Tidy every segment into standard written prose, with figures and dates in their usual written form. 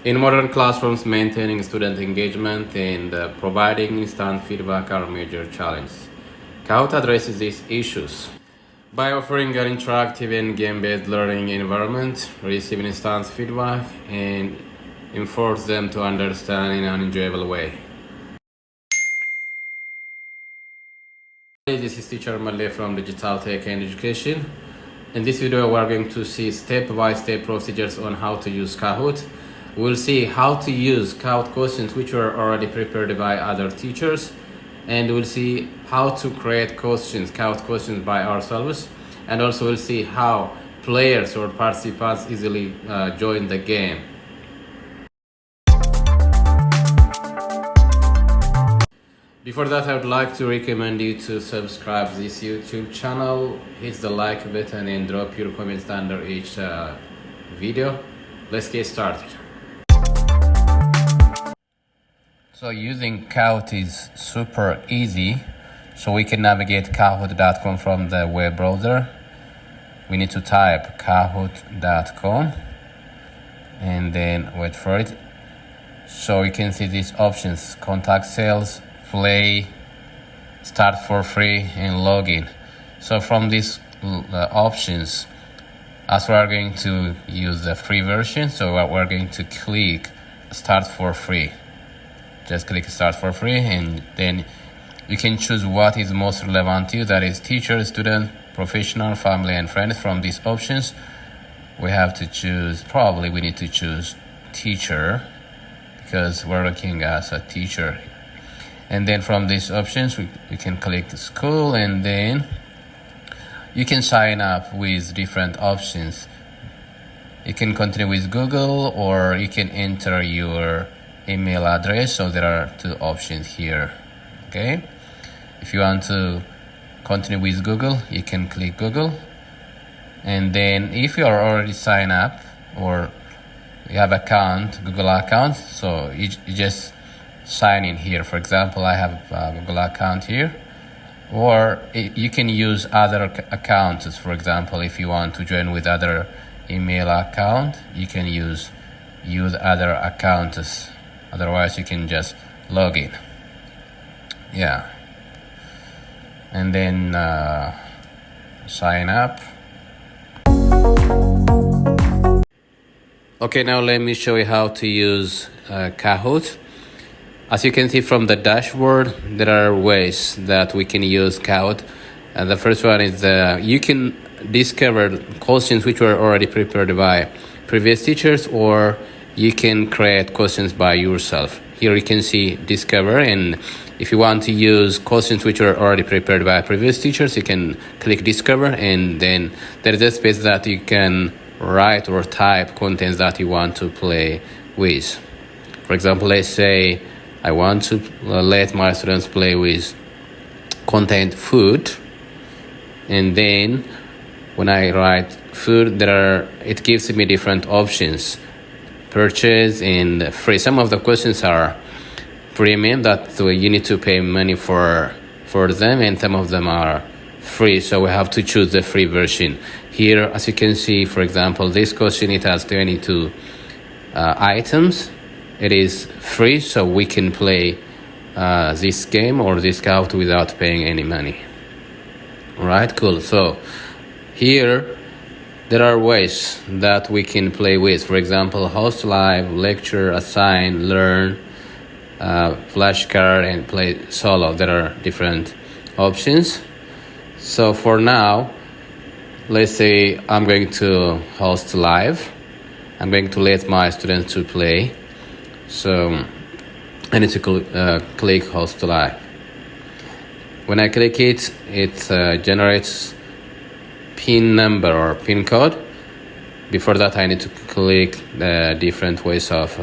In modern classrooms, maintaining student engagement and providing instant feedback are major challenges. Kahoot addresses these issues by offering an interactive and game-based learning environment, receive instant feedback, and enforce them to understand in an enjoyable way. This is teacher Malay from Digital Tech and Education. In this video, we are going to see step-by-step procedures on how to use Kahoot. We'll see how to use Kahoot questions which were already prepared by other teachers, and we'll see how to create questions, Kahoot questions by ourselves, and also we'll see how players or participants easily join the game. Before that, I would like to recommend you to subscribe to this YouTube channel, hit the like button and drop your comments under each video. Let's get started. So using Kahoot is super easy. So we can navigate kahoot.com from the web browser. We need to type kahoot.com and then wait for it. So you can see these options: contact sales, play, start for free, and login. So from these options, as we are going to use the free version, so we're going to click start for free. Just click start for free, and then you can choose what is most relevant to you, that is teacher, student, professional, family, and friends. From these options, we have to choose, probably we need to choose teacher because we're looking as a teacher. And then from these options, we can click school, and then you can sign up with different options. You can continue with Google, or you can enter your email address. So there are two options here. Okay, if you want to continue with Google, you can click Google, and then if you are already signed up or you have account, Google account, so you just sign in here. For example, I have a Google account here, or you can use other accounts. For example, if you want to join with other email account, you can use other accounts. Otherwise, you can just log in. Yeah. And then sign up. Okay, now let me show you how to use Kahoot. As you can see from the dashboard, there are ways that we can use Kahoot. The first one is you can discover questions which were already prepared by previous teachers, or you can create questions by yourself. Here you can see discover, and if you want to use questions which were already prepared by previous teachers, you can click discover, and then there is a space that you can write or type contents that you want to play with. For example, let's say I want to let my students play with content food, and then when I write food, it gives me different options: purchase and free. Some of the questions are premium, that you need to pay money for them, and some of them are free, so we have to choose the free version. Here, as you can see, for example, this question, it has 22 items. It is free, so we can play this game or this Kahoot without paying any money. Alright, cool. So here there are ways that we can play with. For example, host live, lecture, assign, learn, flashcard, and play solo. There are different options. So for now, let's say I'm going to host live. I'm going to let my students to play. So I need to click host live. When I click it, it generates PIN number or PIN code. Before that, I need to click the different ways of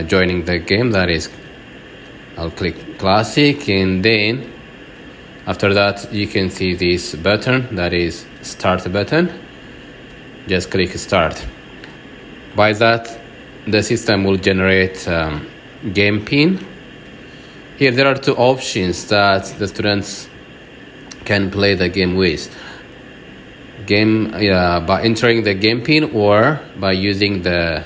joining the game. That is, I'll click classic, and then after that you can see this button, that is start button. Just click start. By that, the system will generate game PIN. Here there are two options that the students can play the game with. By entering the game PIN, or by using the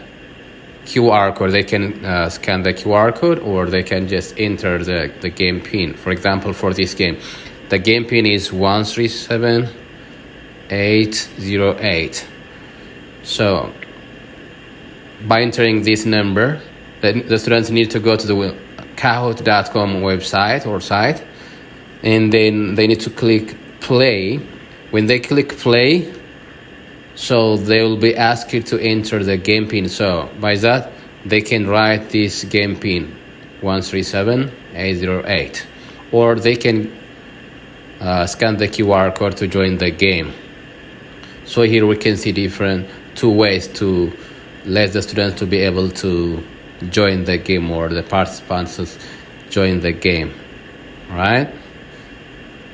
QR code. They can scan the QR code, or they can just enter the game pin. For example, for this game, the game pin is 137808. So by entering this number, the students need to go to the Kahoot.com website or site, and then they need to click play. When they click play, so they will be asked to enter the game pin. So by that, they can write this game pin 137808, or they can scan the QR code to join the game. So here we can see different two ways to let the students to be able to join the game, or the participants join the game. Right?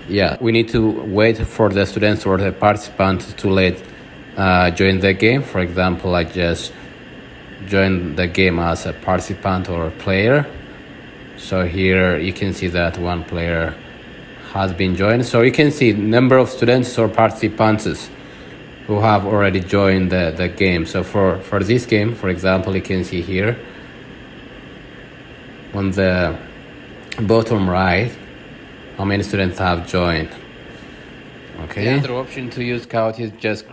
Yeah, we need to wait for the students or the participants to join the game. For example, I just joined the game as a participant or a player. So here you can see that one player has been joined. So you can see number of students or participants who have already joined the game. So for this game, for example, you can see here on the bottom right how many students have joined. Okay. The other option to use Kahoot is just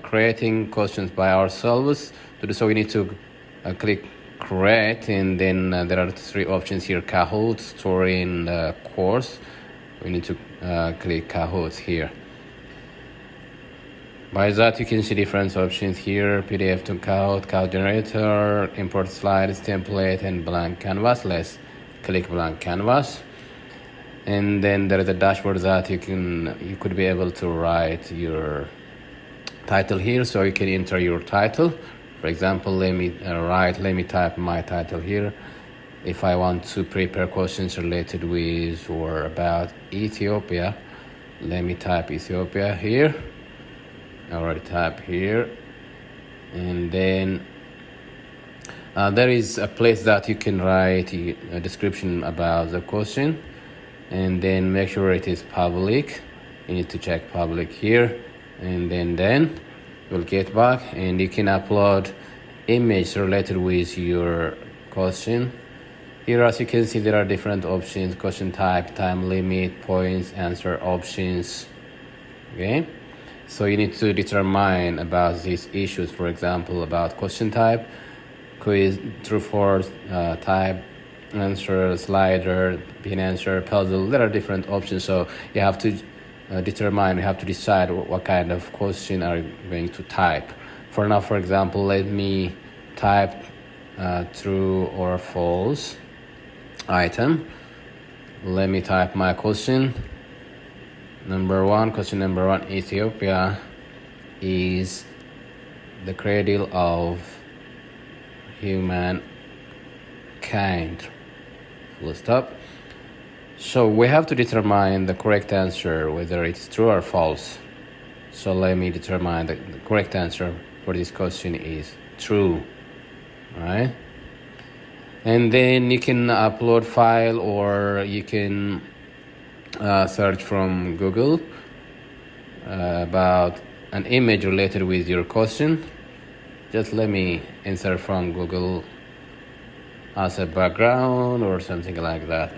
creating questions by ourselves. To do so, we need to click create, and then there are three options here: Kahoot, story, and course. We need to click Kahoot here. By that, you can see different options here: PDF to Kahoot, Kahoot generator, import slides, template, and blank canvas. Let's click blank canvas. And then there is a dashboard that you could be able to write your title here. So you can enter your title. For example, let me type my title here. If I want to prepare questions related with or about Ethiopia, let me type Ethiopia here. I already type here. And then there is a place that you can write a description about the question, and then make sure it is public. You need to check public here, and then you'll get back, and you can upload image related with your question. Here, as you can see, there are different options: question type, time limit, points, answer options. Okay, so you need to determine about these issues. For example, about question type, quiz, true, false, type, answer, slider, pin answer, puzzle. There are different options, so you have to you have to decide what kind of question are you going to type. For now, for example, let me type true or false item. Let me type my question. Question number one: Ethiopia is the cradle of humankind. Full stop. So we have to determine the correct answer, whether it's true or false. So let me determine the correct answer for this question is true. Right? And then you can upload file, or you can search from Google about an image related with your question. Just let me insert from Google as a background or something like that.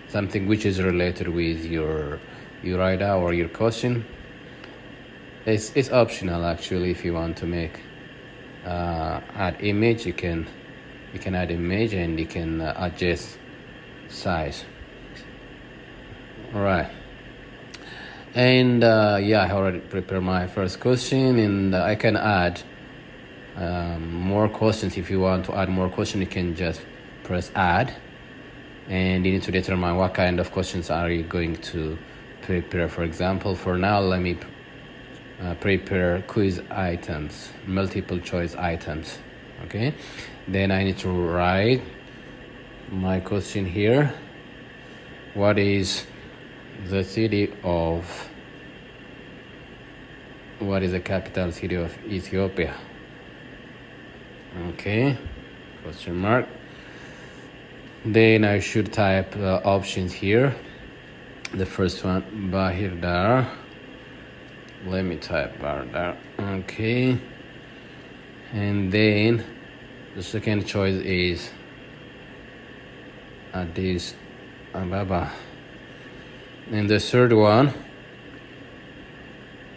Something which is related with your idea or your question. It's optional actually. If you want to make add image, you can add image, and you can adjust size. All right. And I already prepared my first question, and I can add more questions. If you want to add more questions, you can just press add, and you need to determine what kind of questions are you going to prepare. For example, for now, let me prepare quiz items, multiple choice items. Okay, then I need to write my question here. What is the capital city of Ethiopia? Okay, question mark. Then I should type options here. The first one, Bahir Dar. Let me type Bahir Dar. Okay, and then The second choice is Addis Ababa. And the third one,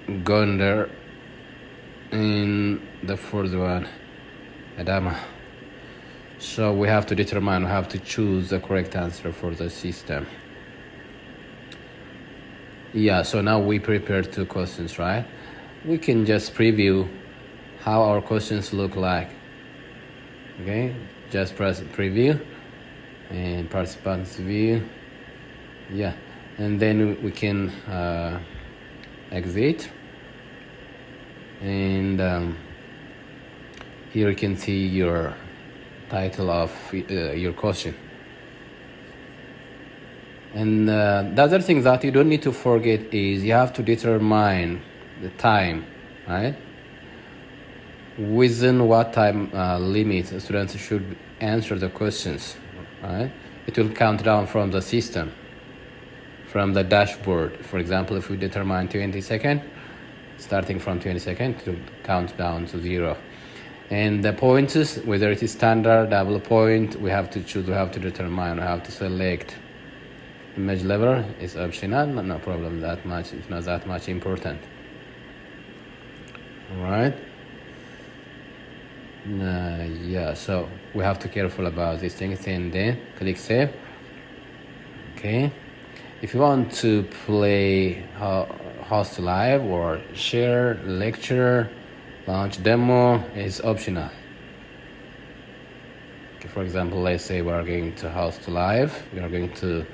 Gondar. And the fourth one, Adama. So we have to determine, we have to choose the correct answer for the system. Yeah, so now we prepared 2 questions, right? We can just preview how our questions look like. Okay, just press preview and participants view. Yeah, and then we can exit. And here you can see your title of your question. And the other thing that you don't need to forget is you have to determine the time, right? Within what time limit students should answer the questions, right? It will count down from the system, from the dashboard. For example, if we determine 20 seconds, starting from 20 seconds to count down to 0. And the points, whether it is standard, double point, we have to choose, we have to determine, we have to select. Image level is optional, no problem that much, it's not that much important. Alright. Yeah, so we have to be careful about these things, and then click save. Okay. If you want to play host live or share lecture, launch demo, is optional. Okay, for example, let's say we are going to host live. We are going to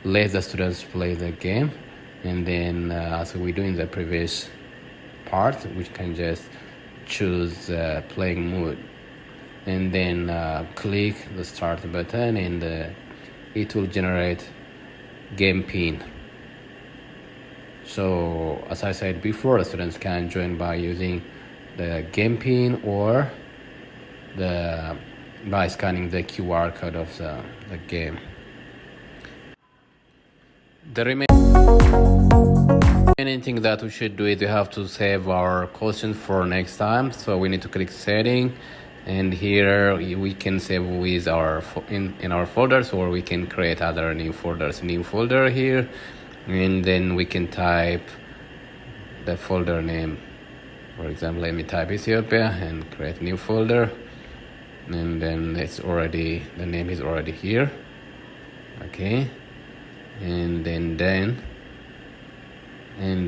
let the students play the game, and then as we do in the previous part, we can just choose playing mode, and then click the start button, and it will generate game pin. So as I said before, students can join by using the game pin or by scanning the QR code of the game. The remaining thing that we should do is we have to save our questions for next time. So we need to click setting, and here we can save with our in our folders, or we can create other new folders. New folder here, and then we can type the folder name. For example, let me type Ethiopia and create new folder, and then the name is already here. Okay, and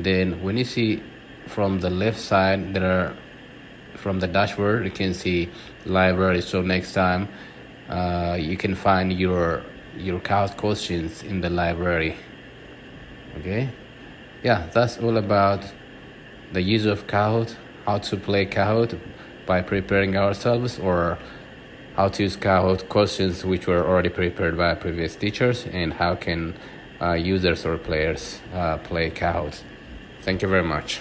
then when you see from the left side, from the dashboard, you can see library. So next time you can find your Kahoot questions in the library. Okay, yeah, that's all about the use of Kahoot, how to play Kahoot by preparing ourselves, or how to use Kahoot questions which were already prepared by previous teachers, and how can users or players play Kahoot. Thank you very much.